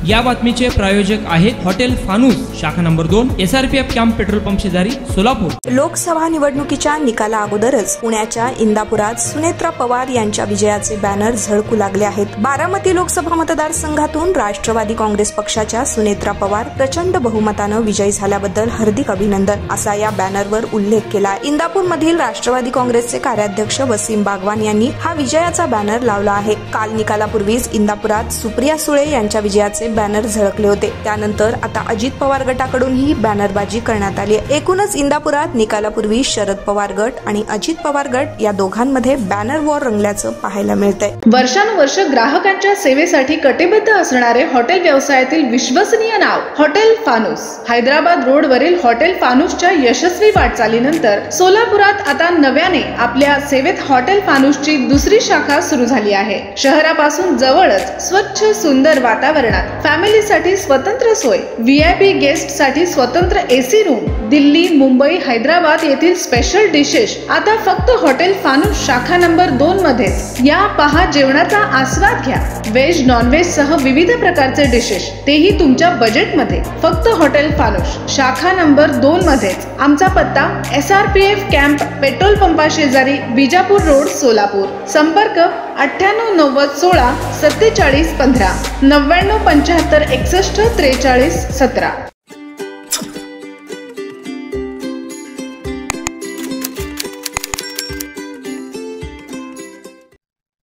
या बातमीचे प्रायोजक आहेत हॉटेल फानूस, शाखा number 2, SRPF camp petrol pump शेजारी, सोलापूर। लोकसभा निवडणुकीच्या निकाला अगोदरच पुण्याच्या इंदापुरात सुनेत्रा पवार यांच्या विजयाचे बॅनर झळकू लागले आहेत। बारामती लोकसभा मतदारसंघातून राष्ट्रवादी काँग्रेस पक्षाच्या सुनेत्रा पवार प्रचंड बहुमतानं विजयी झाल्याबद्दल हार्दिक अभिनंदन असा या बॅनरवर उल्लेख केला। इंदापूरमधील राष्ट्रवादी काँग्रेसचे कार्याध्यक्ष वसीम बागवान यांनी हा विजयाचा बॅनर लावला आहे। काल निकालापूर्वीच इंदापुरात सुप्रिया सुळे यांच्या विजयाचे बॅनर झळकले होते। त्यानंतर आता अजित पवार गटाकडूनही बॅनरबाजी करण्यात आली आहे। एकूणच इंदापुरात निकालापूर्वी शरद पवार गट आणि अजित पवार गट या दोघांमध्ये बॅनर वॉर रंगल्याचं पाहायला मिळतंय। वर्षानुवर्ष ग्राहकांच्या सेवेसाठी कटिबद्ध असणारे हॉटेल व्यवसायातील विश्वसनीय नाव हॉटेल फानूस। हैदराबाद रोडवरील हॉटेल फानूसच्या यशस्वी वाटचालीनंतर सोलापुरात आता नव्याने आपल्या सेवेत हॉटेल फानूसची दुसरी शाखा सुरू झाली आहे। शहरापासून जवळच स्वच्छ सुंदर वातावरणात फॅमिलीसाठी स्वतंत्र सोय, VIP गेस्ट साठी स्वतंत्र AC रूम, दिल्ली, मुंबई, हैदराबाद येथील स्पेशल डिशेस आता फक्त हॉटेल फानूस शाखा नंबर 2 मध्येच। या पहा जेवणाचा आस्वाद घ्या। व्हेज नॉन व्हेज सह विविध प्रकारचे डिशेस, तेही तुमच्या बजेट मध्ये। फक्त हॉटेल फानूस शाखा नंबर 2 मध्येच। आमचा पत्ता SRPF कॅम्प पेट्रोल पंपा शेजारी, विजापूर रोड, सोलापूर। संपर्क 98 90 16 47 15 99 75 61 43 17।